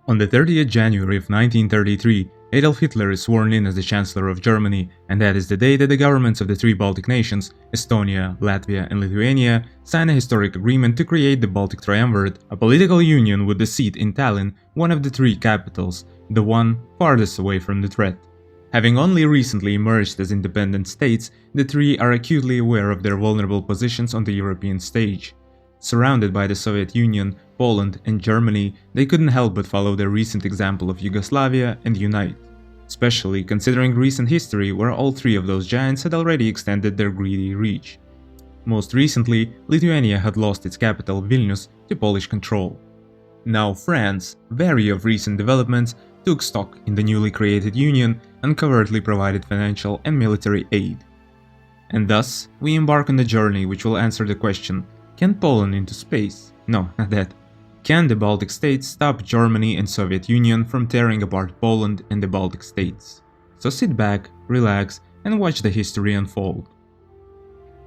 On the 30th January of 1933, Adolf Hitler is sworn in as the Chancellor of Germany, and that is the day that the governments of the three Baltic nations, Estonia, Latvia and Lithuania, sign a historic agreement to create the Baltic Triumvirate, a political union with the seat in Tallinn, one of the three capitals, the one farthest away from the threat. Having only recently emerged as independent states, the three are acutely aware of their vulnerable positions on the European stage. Surrounded by the Soviet Union, Poland and Germany, they couldn't help but follow their recent example of Yugoslavia and unite, especially considering recent history where all three of those giants had already extended their greedy reach. Most recently, Lithuania had lost its capital Vilnius to Polish control. Now France, wary of recent developments, took stock in the newly created union and covertly provided financial and military aid. And thus, we embark on the journey which will answer the question: can Poland into space? No, not that. Can the Baltic states stop Germany and Soviet Union from tearing apart Poland and the Baltic states? So sit back, relax, and watch the history unfold.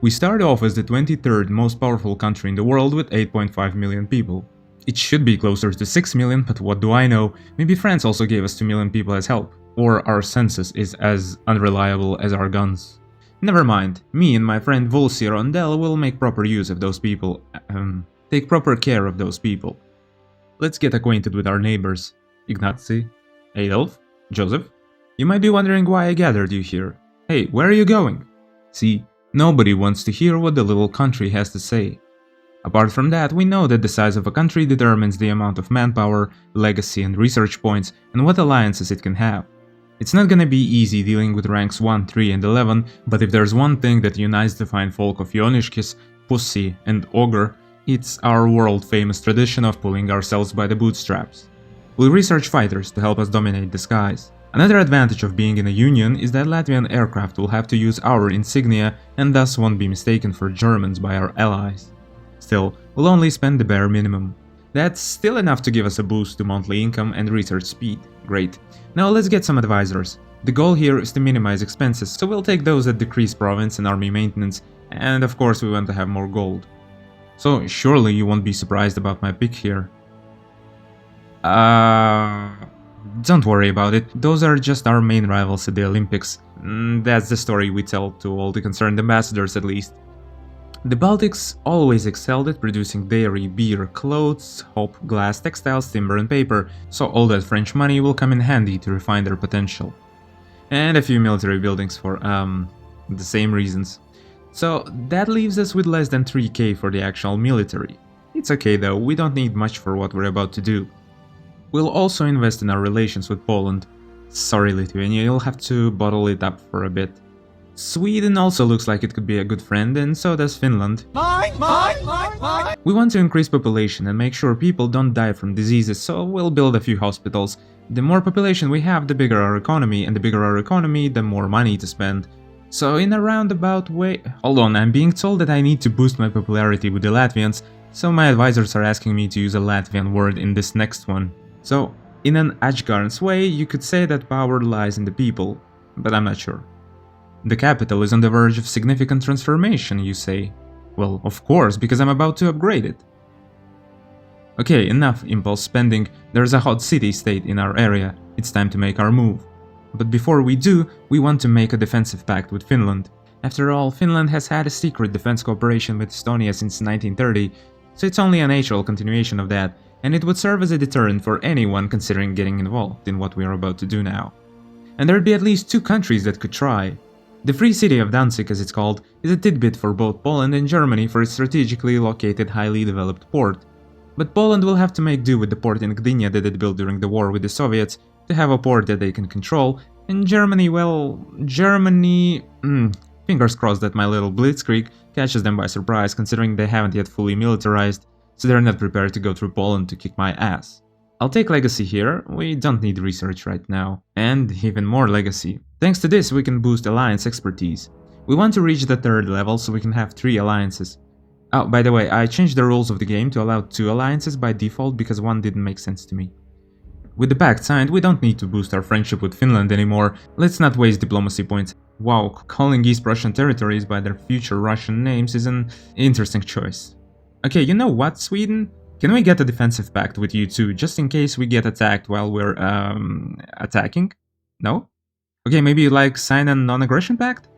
We start off as the 23rd most powerful country in the world with 8.5 million people. It should be closer to 6 million, but what do I know? Maybe France also gave us 2 million people as help. Or our census is as unreliable as our guns. Never mind, me and my friend Volsi Rondel will make proper use of those people, take proper care of those people. Let's get acquainted with our neighbors. Ignacy, Adolf, Joseph. You might be wondering why I gathered you here. Hey, where are you going? See, nobody wants to hear what the little country has to say. Apart from that, we know that the size of a country determines the amount of manpower, legacy and research points, and what alliances it can have. It's not gonna be easy dealing with ranks 1, 3 and 11, but if there's one thing that unites the fine folk of Joniškis, Pussy and Ogre, it's our world-famous tradition of pulling ourselves by the bootstraps. We'll research fighters to help us dominate the skies. Another advantage of being in a union is that Latvian aircraft will have to use our insignia and thus won't be mistaken for Germans by our allies. Still, we'll only spend the bare minimum. That's still enough to give us a boost to monthly income and research speed. Great. Now let's get some advisors. The goal here is to minimize expenses, so we'll take those that decrease province and army maintenance, and of course we want to have more gold. So surely you won't be surprised about my pick here. Don't worry about it, those are just our main rivals at the Olympics. That's the story we tell to all the concerned ambassadors at least. The Baltics always excelled at producing dairy, beer, clothes, hope, glass, textiles, timber and paper, so all that French money will come in handy to refine their potential. And a few military buildings for, the same reasons. So that leaves us with less than 3k for the actual military. It's okay though, we don't need much for what we're about to do. We'll also invest in our relations with Poland. Sorry Lithuania, you'll have to bottle it up for a bit. Sweden also looks like it could be a good friend, and so does Finland. Mine. We want to increase population and make sure people don't die from diseases, so we'll build a few hospitals. The more population we have, the bigger our economy, and the bigger our economy, the more money to spend. So in a roundabout way... Hold on, I'm being told that I need to boost my popularity with the Latvians, so my advisors are asking me to use a Latvian word in this next one. So, in an Ashgarn's way, you could say that power lies in the people, but I'm not sure. The capital is on the verge of significant transformation, you say. Well, of course, because I'm about to upgrade it. Okay, enough impulse spending, there's a hot city-state in our area, it's time to make our move. But before we do, we want to make a defensive pact with Finland. After all, Finland has had a secret defense cooperation with Estonia since 1930, so it's only a natural continuation of that, and it would serve as a deterrent for anyone considering getting involved in what we are about to do now. And there'd be at least two countries that could try. The Free City of Danzig, as it's called, is a tidbit for both Poland and Germany for its strategically located, highly developed port. But Poland will have to make do with the port in Gdynia that it built during the war with the Soviets to have a port that they can control, and Germany, well, fingers crossed that my little blitzkrieg catches them by surprise considering they haven't yet fully militarized, so they're not prepared to go through Poland to kick my ass. I'll take legacy here, we don't need research right now, and even more legacy. Thanks to this we can boost alliance expertise. We want to reach the 3rd level so we can have 3 alliances. Oh, by the way, I changed the rules of the game to allow 2 alliances by default because one didn't make sense to me. With the pact signed, we don't need to boost our friendship with Finland anymore, let's not waste diplomacy points. Wow, calling East Russian territories by their future Russian names is an interesting choice. Okay, you know what, Sweden? Can we get a defensive pact with you too, just in case we get attacked while we're, attacking? No? Okay, maybe you like sign a non-aggression pact?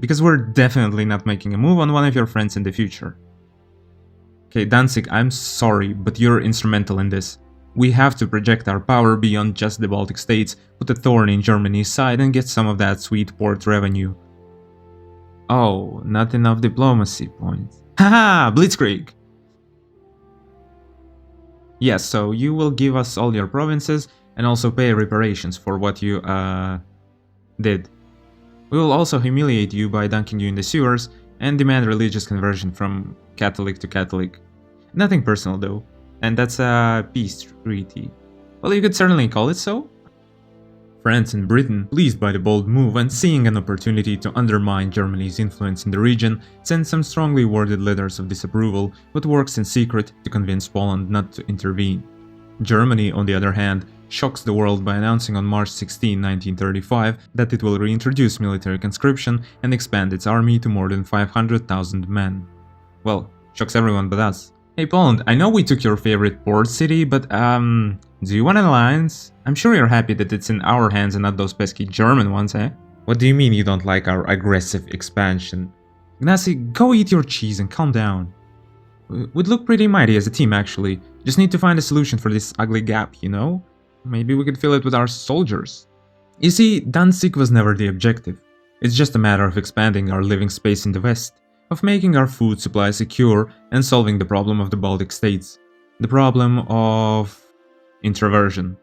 Because we're definitely not making a move on one of your friends in the future. Okay, Danzig, I'm sorry, but you're instrumental in this. We have to project our power beyond just the Baltic states, put a thorn in Germany's side and get some of that sweet port revenue. Oh, not enough diplomacy points. Haha, Blitzkrieg! Yes, so you will give us all your provinces and also pay reparations for what you, did. We will also humiliate you by dunking you in the sewers and demand religious conversion from Catholic to Catholic. Nothing personal though, and that's a peace treaty. Well, you could certainly call it so. France and Britain, pleased by the bold move and seeing an opportunity to undermine Germany's influence in the region, sent some strongly worded letters of disapproval, but works in secret to convince Poland not to intervene. Germany, on the other hand, shocks the world by announcing on March 16, 1935 that it will reintroduce military conscription and expand its army to more than 500,000 men. Well, shocks everyone but us. Hey Poland, I know we took your favorite port city, but do you want an alliance? I'm sure you're happy that it's in our hands and not those pesky German ones, eh? What do you mean you don't like our aggressive expansion? Ignacy, go eat your cheese and calm down. We'd look pretty mighty as a team actually, just need to find a solution for this ugly gap, you know? Maybe we could fill it with our soldiers. You see, Danzig was never the objective. It's just a matter of expanding our living space in the west, of making our food supply secure and solving the problem of the Baltic states. The problem of introversion.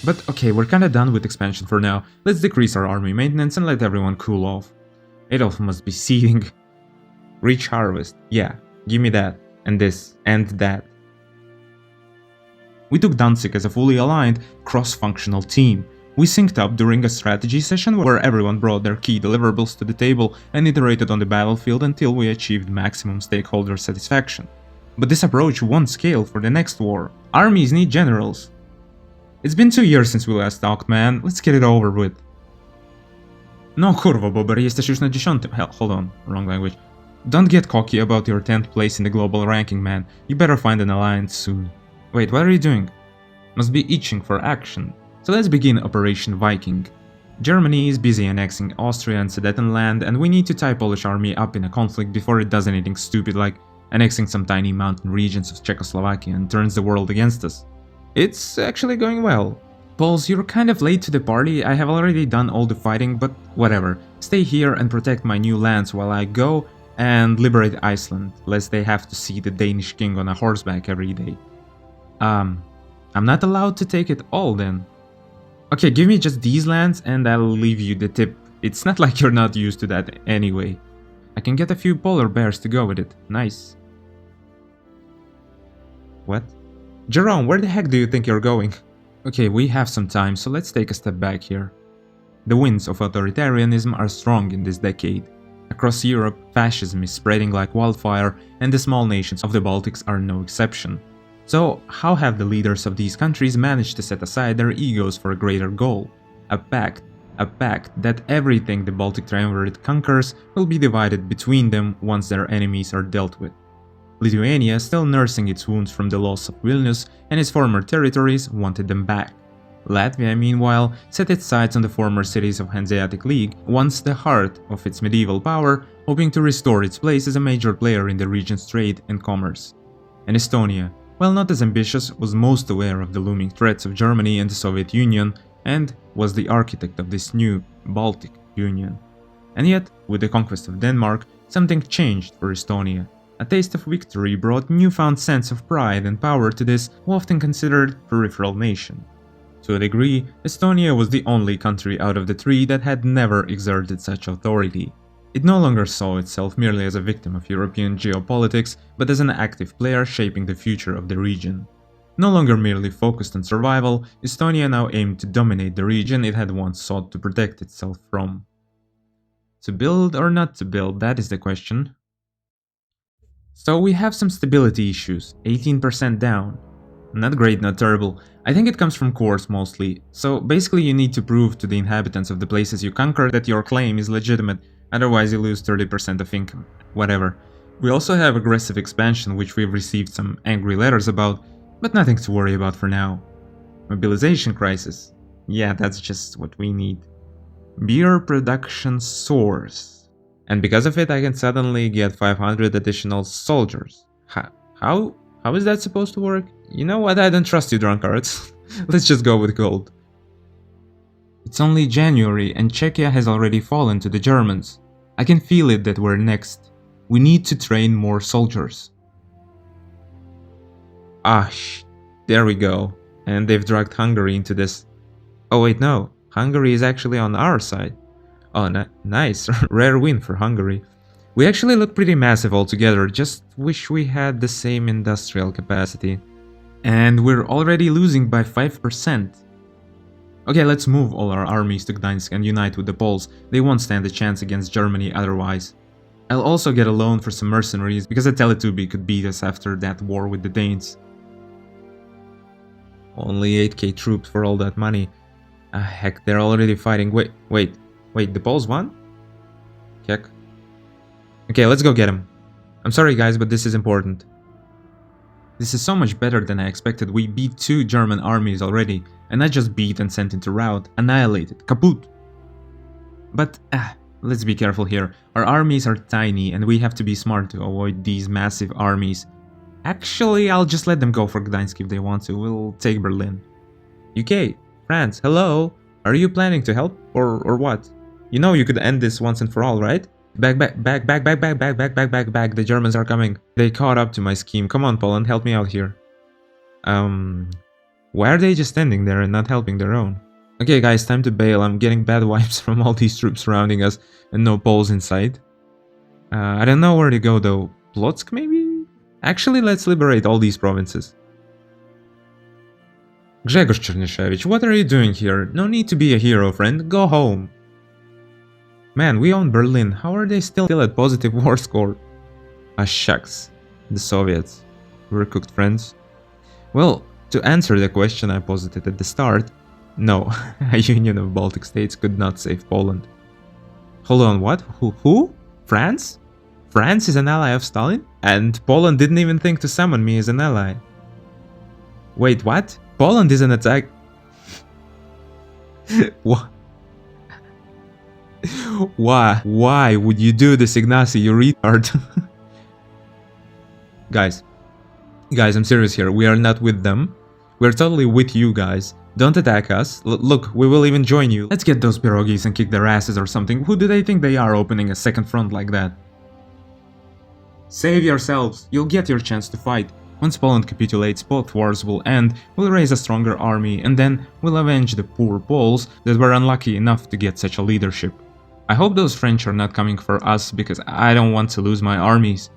But okay, we're kinda done with expansion for now. Let's decrease our army maintenance and let everyone cool off. Adolf must be seething. Reach harvest. Yeah, give me that. And this. And that. We took Danzig as a fully aligned, cross-functional team. We synced up during a strategy session where everyone brought their key deliverables to the table and iterated on the battlefield until we achieved maximum stakeholder satisfaction. But this approach won't scale for the next war. Armies need generals. It's been 2 years since we last talked, man. Let's get it over with. No kurwa, Bober, jesteś już na 10. Hell, hold on, wrong language. Don't get cocky about your 10th place in the global ranking, man. You better find an alliance soon. Wait, what are you doing? Must be itching for action. So let's begin Operation Viking. Germany is busy annexing Austria and Sudetenland, and we need to tie Polish army up in a conflict before it does anything stupid like annexing some tiny mountain regions of Czechoslovakia and turns the world against us. It's actually going well. Poles, you're kind of late to the party. I have already done all the fighting, but whatever. Stay here and protect my new lands while I go and liberate Iceland, lest they have to see the Danish king on a horseback every day. I'm not allowed to take it all then. Okay, give me just these lands and I'll leave you the tip. It's not like you're not used to that anyway. I can get a few polar bears to go with it. Nice. What? Jerome, where the heck do you think you're going? Okay, we have some time, so let's take a step back here. The winds of authoritarianism are strong in this decade. Across Europe, fascism is spreading like wildfire, and the small nations of the Baltics are no exception. So, how have the leaders of these countries managed to set aside their egos for a greater goal? A pact that everything the Baltic Triumvirate conquers will be divided between them once their enemies are dealt with. Lithuania, still nursing its wounds from the loss of Vilnius and its former territories, wanted them back. Latvia, meanwhile, set its sights on the former cities of Hanseatic League, once the heart of its medieval power, hoping to restore its place as a major player in the region's trade and commerce. And Estonia, while not as ambitious, was most aware of the looming threats of Germany and the Soviet Union, and was the architect of this new Baltic Union. And yet, with the conquest of Denmark, something changed for Estonia. A taste of victory brought newfound sense of pride and power to this often considered peripheral nation. To a degree, Estonia was the only country out of the three that had never exerted such authority. It no longer saw itself merely as a victim of European geopolitics, but as an active player shaping the future of the region. No longer merely focused on survival, Estonia now aimed to dominate the region it had once sought to protect itself from. To build or not to build, that is the question. So we have some stability issues, 18% down. Not great, not terrible. I think it comes from cores mostly. So basically you need to prove to the inhabitants of the places you conquer that your claim is legitimate, otherwise you lose 30% of income. Whatever. We also have aggressive expansion, which we've received some angry letters about, but nothing to worry about for now. Mobilization crisis. Yeah, that's just what we need. Beer production soars. And because of it, I can suddenly get 500 additional soldiers. How is that supposed to work? You know what, I don't trust you, drunkards. Let's just go with gold. It's only January and Czechia has already fallen to the Germans. I can feel it that we're next. We need to train more soldiers. There we go. And they've dragged Hungary into this. Oh wait, no. Hungary is actually on our side. Oh, nice. Rare win for Hungary. We actually look pretty massive altogether, just wish we had the same industrial capacity. And we're already losing by 5%. Okay, let's move all our armies to Gdańsk and unite with the Poles. They won't stand a chance against Germany otherwise. I'll also get a loan for some mercenaries, because a Teletubby could beat us after that war with the Danes. Only 8k troops for all that money. Heck, they're already fighting. Wait, the Poles won? Heck. Okay, let's go get them. I'm sorry guys, but this is important. This is so much better than I expected. We beat 2 German armies already, and not just beat and sent into rout, annihilated, kaput. But, let's be careful here. Our armies are tiny, and we have to be smart to avoid these massive armies. Actually, I'll just let them go for Gdańsk if they want to. We'll take Berlin. UK, France, hello? Are you planning to help, or what? You know you could end this once and for all, right? Back, the Germans are coming. They caught up to my scheme. Come on, Poland, help me out here. Why are they just standing there and not helping their own? Okay guys, time to bail. I'm getting bad vibes from all these troops surrounding us and no Poles in sight. I don't know where to go though. Plotzk maybe? Actually, let's liberate all these provinces. Grzegorz Czernyszewicz, what are you doing here? No need to be a hero, friend. Go home. Man, we own Berlin. How are they still at positive war score? Shucks. The Soviets. We're cooked, friends. Well, to answer the question I posited at the start, no, a union of Baltic states could not save Poland. Hold on, what? Who? France? France is an ally of Stalin? And Poland didn't even think to summon me as an ally. Wait, what? Poland is an attack... What? Why would you do this, Ignacy, you retard? Guys, I'm serious here. We are not with them. We're totally with you guys. Don't attack us. Look, we will even join you. Let's get those pierogis and kick their asses or something. Who do they think they are opening a second front like that? Save yourselves. You'll get your chance to fight. Once Poland capitulates, both wars will end, we'll raise a stronger army, and then we'll avenge the poor Poles that were unlucky enough to get such a leadership. I hope those French are not coming for us, because I don't want to lose my armies.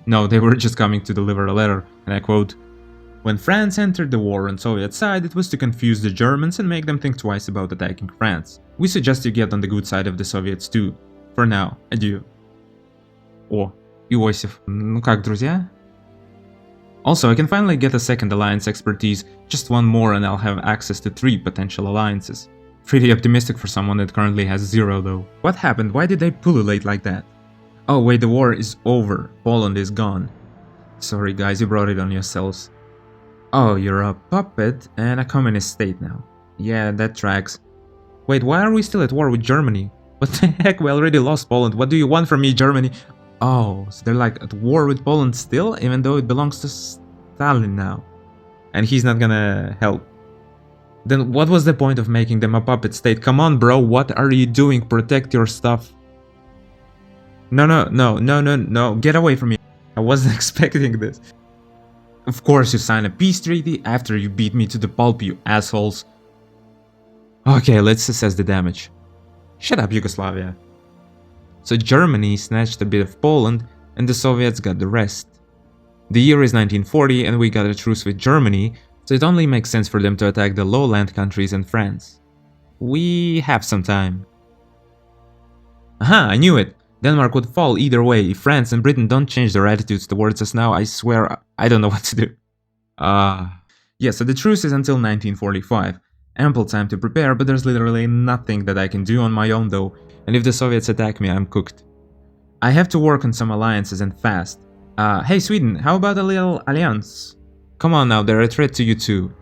No, they were just coming to deliver a letter, and I quote, "When France entered the war on Soviet side, it was to confuse the Germans and make them think twice about attacking France. We suggest you get on the good side of the Soviets too. For now, adieu." Иосиф, ну как, друзья? Also, I can finally get a second alliance expertise, just one more and I'll have access to 3 potential alliances. Pretty optimistic for someone that currently has 0 though. What happened? Why did they pullulate like that? Oh wait, the war is over. Poland is gone. Sorry guys, you brought it on yourselves. Oh, you're a puppet and a communist state now. Yeah, that tracks. Wait, why are we still at war with Germany? What the heck, we already lost Poland. What do you want from me, Germany? Oh, so they're like at war with Poland still, even though it belongs to Stalin now. And he's not gonna help. Then what was the point of making them a puppet state? Come on, bro, what are you doing? Protect your stuff. No, get away from me. I wasn't expecting this. Of course you sign a peace treaty after you beat me to the pulp, you assholes. Okay, let's assess the damage. Shut up, Yugoslavia. So Germany snatched a bit of Poland, and the Soviets got the rest. The year is 1940 and we got a truce with Germany, so it only makes sense for them to attack the lowland countries and France. We have some time. Aha, I knew it! Denmark would fall either way. If France and Britain don't change their attitudes towards us now, I swear I don't know what to do. Yeah, so the truce is until 1945. Ample time to prepare, but there's literally nothing that I can do on my own though, and if the Soviets attack me, I'm cooked. I have to work on some alliances and fast. Hey Sweden, how about a little alliance? Come on now, they're a threat to you too.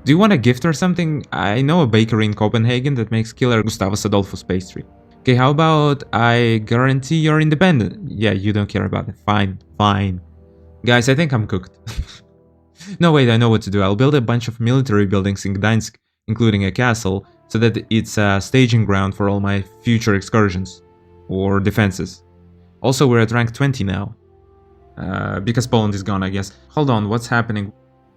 Do you want a gift or something? I know a bakery in Copenhagen that makes killer Gustavus Adolphus pastry. Okay, how about I guarantee you're independent? Yeah, you don't care about it. Fine, fine. Guys, I think I'm cooked. No, wait, I know what to do. I'll build a bunch of military buildings in Gdańsk, including a castle, so that it's a staging ground for all my future excursions. Or defenses. Also, we're at rank 20 now. Because Poland is gone, I guess. Hold on, what's happening?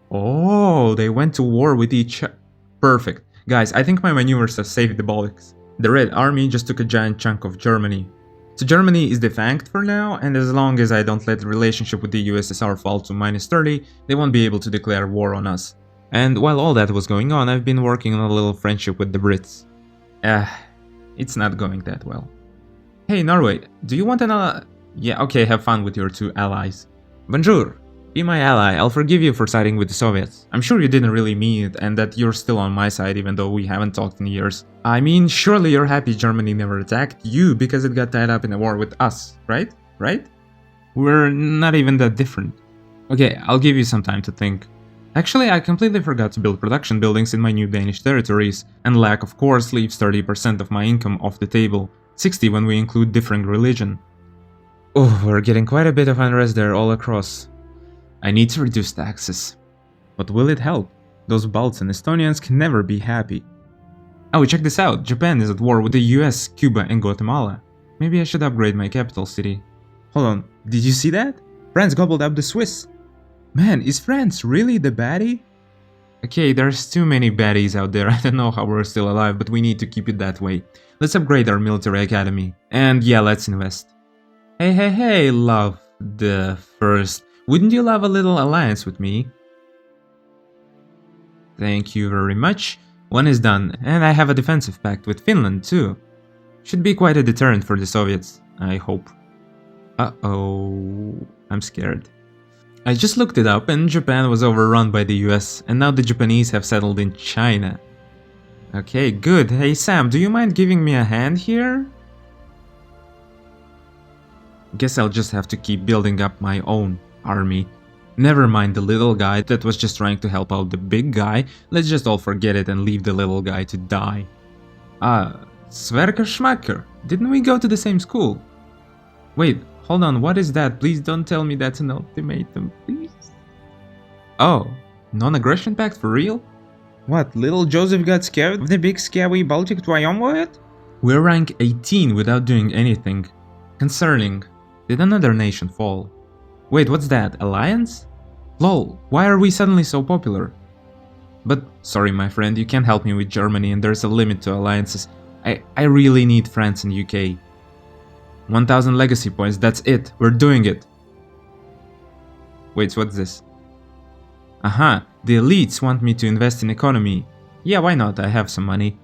Oh, they went to war with each other. Perfect. Guys, I think my maneuvers have saved the Baltics. The Red Army just took a giant chunk of Germany. So Germany is defunct for now, and as long as I don't let the relationship with the USSR fall to -30, they won't be able to declare war on us. And while all that was going on, I've been working on a little friendship with the Brits. It's not going that well. Hey Norway, do you want an ally? Yeah, okay, have fun with your two allies. Bonjour! Be my ally, I'll forgive you for siding with the Soviets. I'm sure you didn't really mean it and that you're still on my side even though we haven't talked in years. I mean, surely you're happy Germany never attacked you because it got tied up in a war with us, right? Right? We're not even that different. Okay, I'll give you some time to think. Actually, I completely forgot to build production buildings in my new Danish territories, and lack of course leaves 30% of my income off the table, 60% when we include differing religion. Oh, we're getting quite a bit of unrest there all across. I need to reduce taxes. But will it help? Those Balts and Estonians can never be happy. Oh, check this out. Japan is at war with the US, Cuba and Guatemala. Maybe I should upgrade my capital city. Hold on, did you see that? France gobbled up the Swiss. Man, is France really the baddie? Okay, there's too many baddies out there. I don't know how we're still alive, but we need to keep it that way. Let's upgrade our military academy. And yeah, let's invest. Hey, love the first. Wouldn't you love a little alliance with me? Thank you very much. One is done, and I have a defensive pact with Finland too. Should be quite a deterrent for the Soviets, I hope. Uh-oh, I'm scared. I just looked it up and Japan was overrun by the US, and now the Japanese have settled in China. Okay, good. Hey Sam, do you mind giving me a hand here? Guess I'll just have to keep building up my own army. Never mind the little guy that was just trying to help out the big guy. Let's just all forget it and leave the little guy to die. Sverker Schmacker, didn't we go to the same school? Wait, hold on, what is that? Please don't tell me that's an ultimatum, please. Oh, non-aggression pact for real? What, little Joseph got scared of the big scary Baltic triumvirate? We're rank 18 without doing anything. Concerning. Did another nation fall? Wait, what's that? Alliance? Lol, why are we suddenly so popular? But, sorry my friend, you can't help me with Germany and there's a limit to alliances. I really need France and UK. 1000 legacy points, that's it, we're doing it. Wait, what's this? Aha, the elites want me to invest in economy. Yeah, why not, I have some money.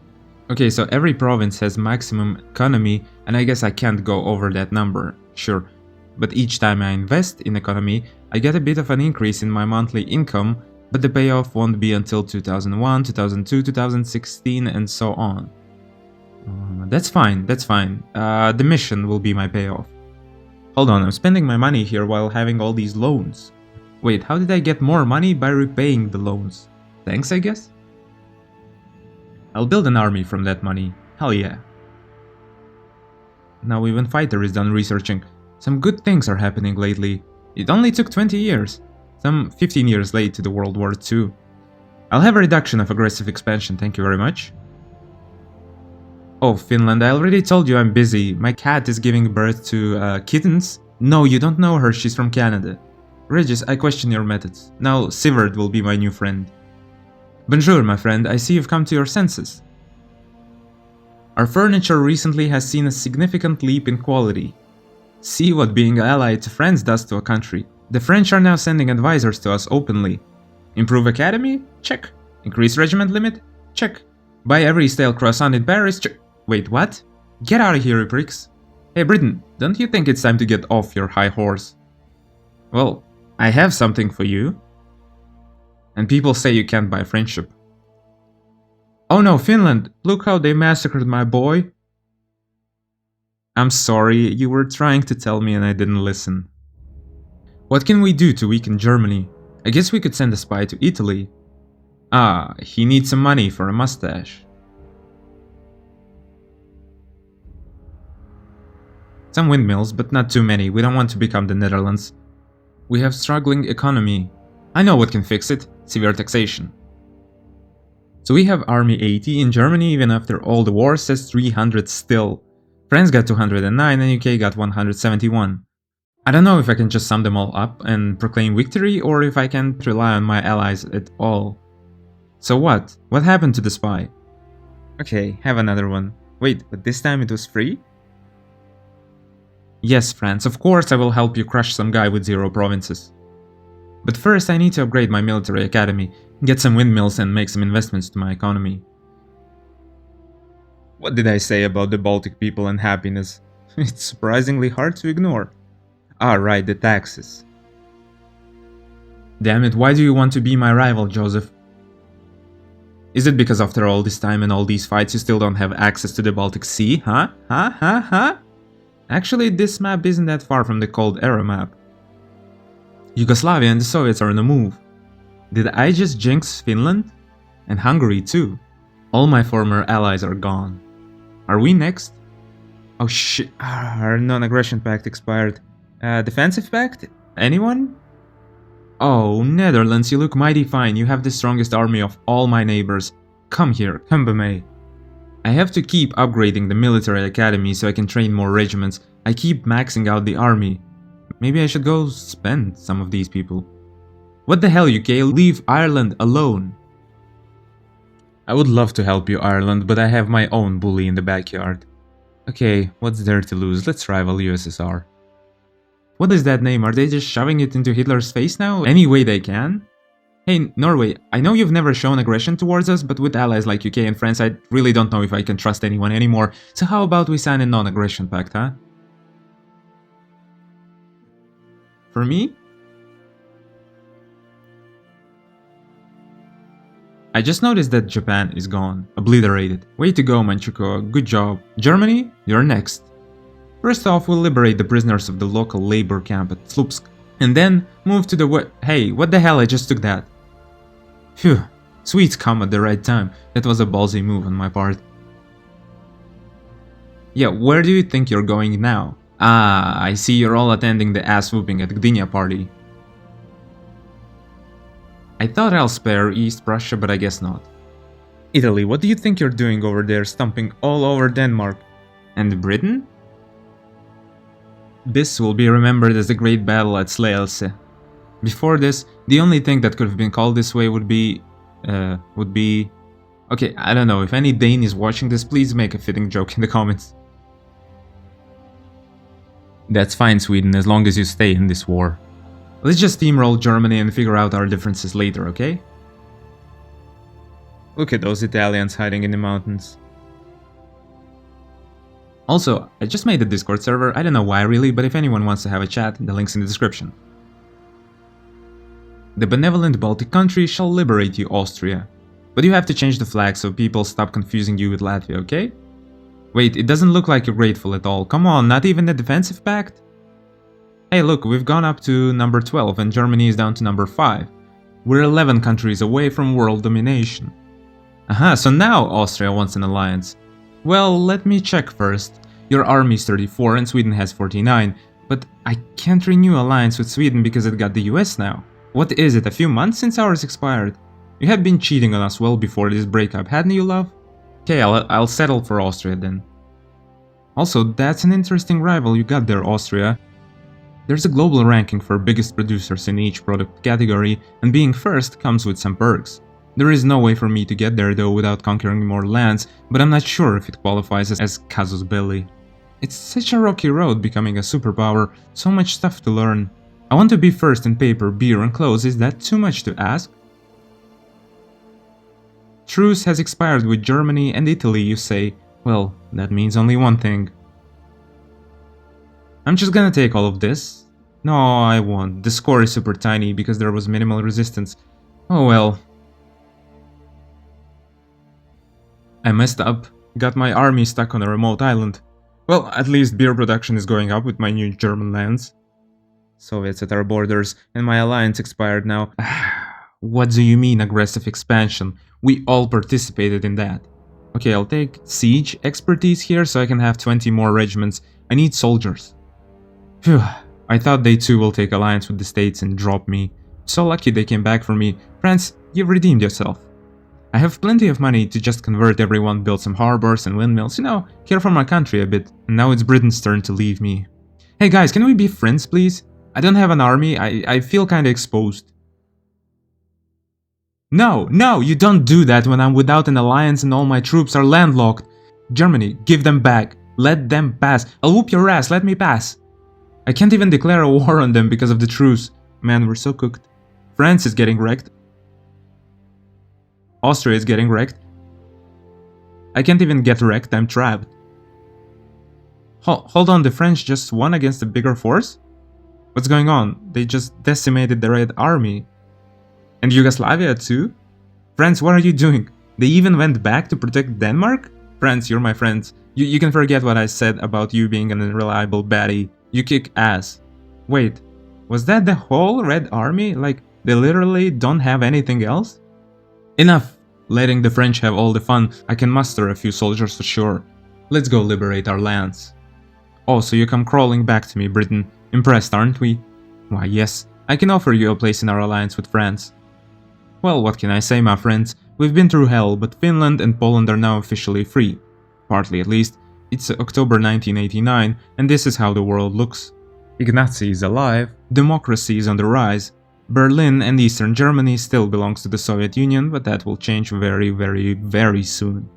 Okay, so every province has maximum economy and I guess I can't go over that number, sure. But each time I invest in economy, I get a bit of an increase in my monthly income, but the payoff won't be until 2001, 2002, 2016 and so on. That's fine, that's fine. The mission will be my payoff. Hold on, I'm spending my money here while having all these loans. Wait, how did I get more money? By repaying the loans. Thanks, I guess? I'll build an army from that money. Hell yeah. Now even Fighter is done researching. Some good things are happening lately. It only took 20 years. Some 15 years late to the World War II. I'll have a reduction of aggressive expansion, thank you very much. Oh, Finland, I already told you I'm busy. My cat is giving birth to kittens. No, you don't know her, she's from Canada. Regis, I question your methods. Now Sivert will be my new friend. Bonjour, my friend, I see you've come to your senses. Our furniture recently has seen a significant leap in quality. See what being allied to France does to a country. The French are now sending advisors to us openly. Improve academy? Check. Increase regiment limit? Check. Buy every stale croissant in Paris? Check. Wait, what? Get out of here, you pricks. Hey Britain, don't you think it's time to get off your high horse? Well, I have something for you. And people say you can't buy friendship. Oh no, Finland! Look how they massacred my boy. I'm sorry, you were trying to tell me and I didn't listen. What can we do to weaken Germany? I guess we could send a spy to Italy. Ah, he needs some money for a mustache. Some windmills, but not too many. We don't want to become the Netherlands. We have struggling economy. I know what can fix it. Severe taxation. So we have army 80 in Germany even after all the war says 300 still. France got 209 and UK got 171. I don't know if I can just sum them all up and proclaim victory or if I can rely on my allies at all. So what? What happened to the spy? Okay, have another one. Wait, but this time it was free? Yes, France, of course I will help you crush some guy with 0 provinces. But first I need to upgrade my military academy, get some windmills and make some investments to my economy. What did I say about the Baltic people and happiness? It's surprisingly hard to ignore. Ah, right, the taxes. Damn it, why do you want to be my rival, Joseph? Is it because after all this time and all these fights you still don't have access to the Baltic Sea, huh? Huh? Actually, this map isn't that far from the Cold Era map. Yugoslavia and the Soviets are on the move. Did I just jinx Finland? And Hungary too. All my former allies are gone. Are we next? Oh shit, our non-aggression pact expired. Defensive pact? Anyone? Oh, Netherlands, you look mighty fine. You have the strongest army of all my neighbors. Come here, come by me. I have to keep upgrading the military academy so I can train more regiments. I keep maxing out the army. Maybe I should go spend some of these people. What the hell, UK? Leave Ireland alone. I would love to help you, Ireland, but I have my own bully in the backyard. Okay, what's there to lose? Let's rival USSR. What is that name? Are they just shoving it into Hitler's face now? Any way they can? Hey, Norway, I know you've never shown aggression towards us, but with allies like UK and France, I really don't know if I can trust anyone anymore. So how about we sign a non-aggression pact, huh? For me? I just noticed that Japan is gone. Obliterated. Way to go, Manchukuo. Good job. Germany, you're next. First off, we'll liberate the prisoners of the local labor camp at Slupsk. And then move to the Hey, what the hell, I just took that. Phew, Swedes come at the right time. That was a ballsy move on my part. Yeah, where do you think you're going now? Ah, I see you're all attending the ass-whooping at Gdynia party. I thought I'll spare East Prussia, but I guess not. Italy, what do you think you're doing over there, stomping all over Denmark? And Britain? This will be remembered as the Great Battle at Slagelse. Before this, the only thing that could have been called this way would be... Okay, I don't know, if any Dane is watching this, please make a fitting joke in the comments. That's fine, Sweden, as long as you stay in this war. Let's just steamroll Germany and figure out our differences later, okay? Look at those Italians hiding in the mountains. Also, I just made a Discord server, I don't know why really, but if anyone wants to have a chat, the link's in the description. The benevolent Baltic country shall liberate you, Austria. But you have to change the flag so people stop confusing you with Latvia, okay? Wait, it doesn't look like you're grateful at all. Come on, not even a defensive pact? Hey look, we've gone up to number 12 and Germany is down to number 5. We're 11 countries away from world domination. Aha, so now Austria wants an alliance. Well, let me check first. Your army is 34 and Sweden has 49, but I can't renew alliance with Sweden because it got the US now. What is it, a few months since ours expired? You had been cheating on us well before this breakup, hadn't you, love? Okay, I'll settle for Austria then. Also, that's an interesting rival you got there, Austria. There's a global ranking for biggest producers in each product category, and being first comes with some perks. There is no way for me to get there though without conquering more lands, but I'm not sure if it qualifies as casus belli. It's such a rocky road becoming a superpower, so much stuff to learn. I want to be first in paper, beer and clothes, is that too much to ask? Truce has expired with Germany and Italy, you say. Well, that means only one thing. I'm just gonna take all of this. No, I won't. The score is super tiny because there was minimal resistance. Oh well. I messed up. Got my army stuck on a remote island. Well, at least beer production is going up with my new German lands. Soviets at our borders, and my alliance expired now. What do you mean aggressive expansion? We all participated in that. Okay, I'll take siege expertise here so I can have 20 more regiments. I need soldiers. Phew, I thought they too will take alliance with the States and drop me. So lucky they came back for me. France, you've redeemed yourself. I have plenty of money to just convert everyone, build some harbors and windmills, you know, care for my country a bit. And now it's Britain's turn to leave me. Hey guys, can we be friends, please? I don't have an army, I feel kinda exposed. No, you don't do that when I'm without an alliance and all my troops are landlocked. Germany, give them back. Let them pass. I'll whoop your ass, let me pass. I can't even declare a war on them because of the truce. Man, we're so cooked. France is getting wrecked. Austria is getting wrecked. I can't even get wrecked, I'm trapped. Hold on, the French just won against a bigger force? What's going on? They just decimated the Red Army. And Yugoslavia too? France, what are you doing? They even went back to protect Denmark? France, you're my friends. You can forget what I said about you being an unreliable baddie. You kick ass. Wait, was that the whole Red Army? Like, they literally don't have anything else? Enough! Letting the French have all the fun. I can muster a few soldiers for sure. Let's go liberate our lands. Oh, so you come crawling back to me, Britain. Impressed, aren't we? Why, yes, I can offer you a place in our alliance with France. Well, what can I say, my friends? We've been through hell, but Finland and Poland are now officially free. Partly at least. It's October 1989, and this is how the world looks. Ignacy is alive, democracy is on the rise. Berlin and Eastern Germany still belongs to the Soviet Union, but that will change very soon.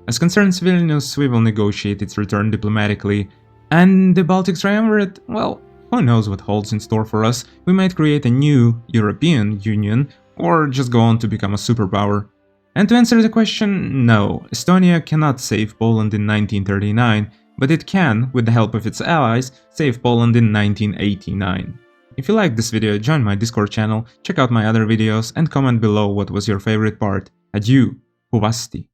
As concerns Vilnius, we will negotiate its return diplomatically. And the Baltic Triumvirate, well, who knows what holds in store for us. We might create a new European Union, or just go on to become a superpower. And to answer the question, no, Estonia cannot save Poland in 1939, but it can, with the help of its allies, save Poland in 1989. If you liked this video, join my Discord channel, check out my other videos, and comment below what was your favorite part. Adieu, Huvasti.